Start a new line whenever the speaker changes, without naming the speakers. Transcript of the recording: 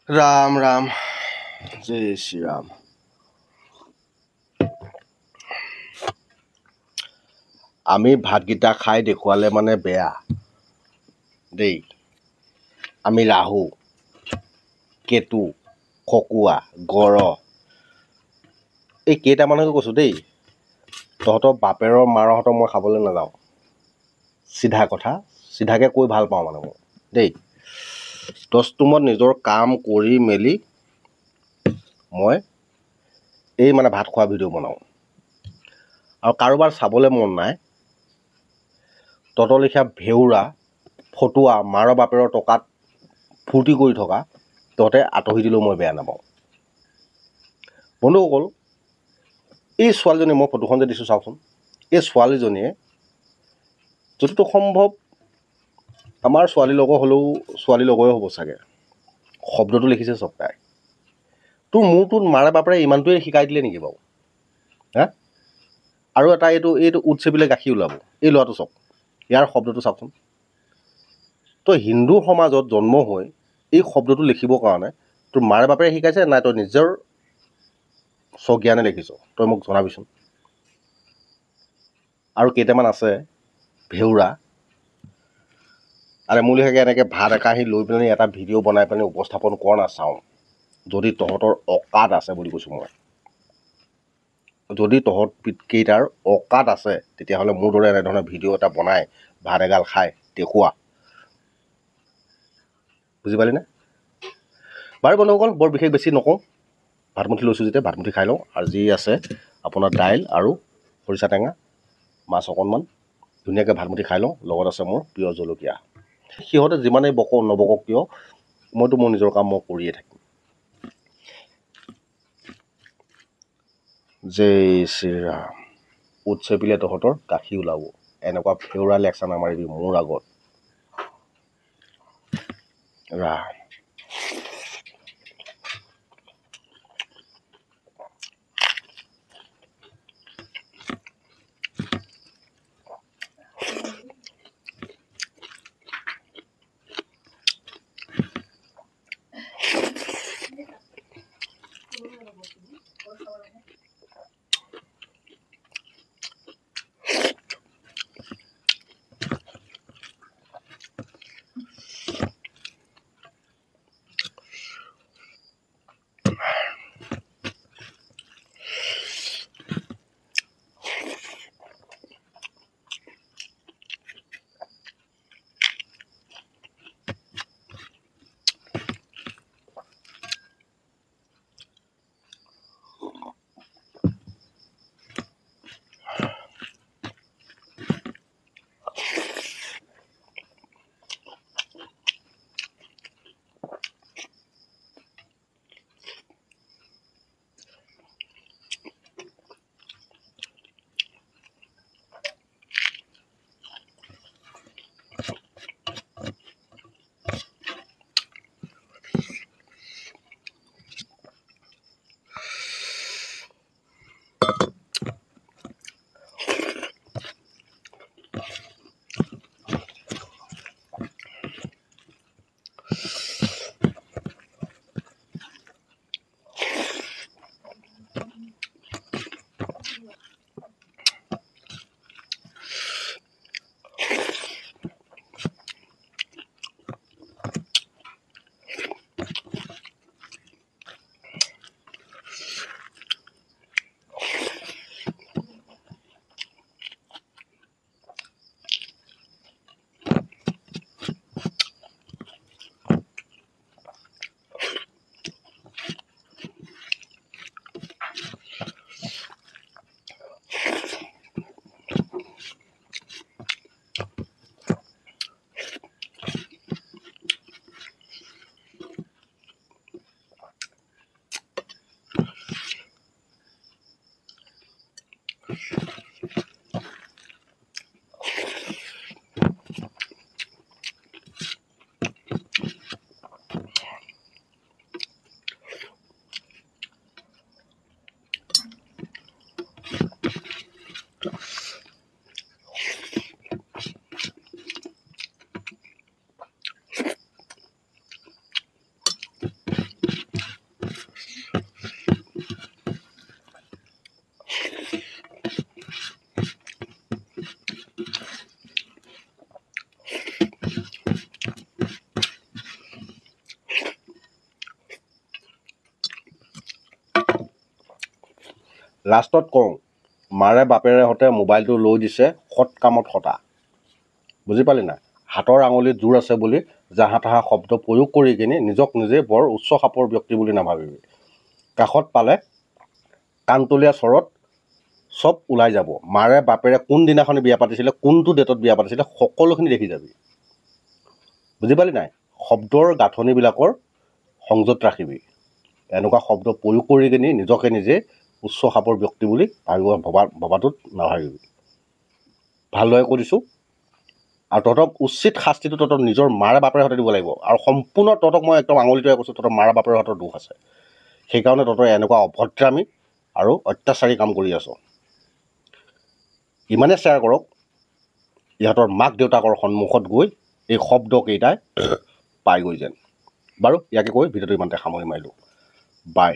राम राम जय श्री राम। আমি ভাতকেইটা খাই দেখুৱালে মানে বেয়া দেই। আমি ৰাহু কেতু খকুৱা গড় এই কেইটামানকে কৈছোঁ দেই। তহঁতৰ বাপেৰৰ মাৰহঁতক মই খাবলৈ নাযাওঁ। চিধা কথা চিধাকৈ কৈ ভাল পাওঁ মানে মই দেই। দস্তুমত নিজৰ কাম কৰি মেলি মই এই মানে ভাত খোৱা ভিডিঅ' বনাওঁ। আৰু কাৰোবাৰ চাবলৈ মন নাই, তহঁতৰ লেখীয়া ভেউৰা ফটুৱা মাৰৰ বাপেৰৰ টকাত ফূৰ্তি কৰি থকা তহঁতে আঁতৰি দিলেও মই বেয়া নাপাওঁ। বন্ধুসকল, এই ছোৱালীজনী মই ফটোখন যে দিছোঁ চাওকচোন। এই ছোৱালীজনীয়ে যতটো সম্ভৱ আমাৰ ছোৱালীৰ লগৰ হ'লেও ছোৱালীৰ লগৰে হ'ব চাগে। শব্দটো লিখিছে চব তাই। তোৰ মোৰটোত মাৰে বাপেৰে ইমানটোৱে শিকাই দিলে নেকি বাৰু? হা? আৰু এটা এইটো উঠ চেপিলে গাখীৰ ওলাব এই ল'ৰাটো চাওক, ইয়াৰ শব্দটো চাওকচোন। তই হিন্দু সমাজত জন্ম হৈ এই শব্দটো লিখিবৰ কাৰণে তোৰ মাৰে বাপেৰে শিকাইছে নাই তই নিজৰ স্বজ্ঞানে লিখিছ? তই মোক জনাবিচোন। আৰু কেইটামান আছে ভেউৰা, আৰে মোৰ লেখীয়াকৈ এনেকৈ ভাত একাহি লৈ পেলাই এটা ভিডিঅ' বনাই পেলাই উপস্থাপন কৰ না চাওঁ। যদি তহঁতৰ অকাত আছে বুলি কৈছোঁ মই, যদি তহঁত কেইটাৰ অকাত আছে তেতিয়াহ'লে মোৰ দৰে এনেধৰণৰ ভিডিঅ' এটা বনাই ভাত এগাল খাই দেখুওৱা। বুজি পালিনে? বাৰু বন্ধুসকল, বৰ বিশেষ বেছি নকওঁ। ভাতমুঠি লৈছোঁ যেতিয়া ভাতমুঠি খাই লওঁ। আৰু যি আছে আপোনাৰ দাইল আৰু খৰিচা টেঙা মাছ অকণমান ধুনীয়াকৈ ভাতমুঠি খাই লওঁ। লগত আছে মোৰ প্ৰিয় জলকীয়া। সিহঁতে যিমানেই নবকক কিয় মইতো মোৰ নিজৰ কাম মই কৰিয়ে থাকিম। জয় শ্ৰীৰাম। উঠ চেপিলে তহঁতৰ গাখীৰ ওলাব। এনেকুৱা ফেউৰা লেকচাৰ নামাৰিবি মোৰ আগত। ৰাম লাষ্টত কওঁ মাৰে বাপেৰে সৈতে মোবাইলটো লৈ দিছে সৎ কামত খটা। বুজি পালি নাই? হাতৰ আঙুলিত জোৰ আছে বুলি জাহা তাহা শব্দ প্ৰয়োগ কৰি কিনি নিজক নিজে বৰ উচ্চ খাপৰ ব্যক্তি বুলি নাভাবিবি। কাষত পালে কাণতলীয়া স্বৰত চব ওলাই যাব। মাৰে বাপেৰে কোনদিনাখনি বিয়া পাতিছিলে, কোনটো ডেটত বিয়া পাতিছিলে, সকলোখিনি দেখি যাবি। বুজি পালি নাই? শব্দৰ গাঁথনিবিলাকৰ সংযত ৰাখিবি। এনেকুৱা শব্দ প্ৰয়োগ কৰি কিনি নিজকে নিজে উচ্চ খাপৰ ব্যক্তি বুলি ভবাটোত নাভাবিবি। ভালদৰে কৈ দিছোঁ। আৰু তহঁতক উচিত শাস্তিটো তহঁতৰ নিজৰ মাৰে বাপেৰে হাতত দিব লাগিব। আৰু সম্পূৰ্ণ তহঁতক মই একদম আঙুলিটোৱে কৈছোঁ, তহঁতৰ মাৰে বাপেৰে হাতৰ দোষ আছে। সেইকাৰণে তহঁতৰ এনেকুৱা অভদ্ৰামী আৰু অত্যাচাৰী কাম কৰি আছ। ইমানে শ্বেয়াৰ কৰক, ইহঁতৰ মাক দেউতাকৰ সন্মুখত গৈ এই শব্দকেইটাই পাই গৈ যেন। বাৰু ইয়াকে কৈ ভিডিঅ'টো ইমানতে সামৰি মাৰিলোঁ। বাই।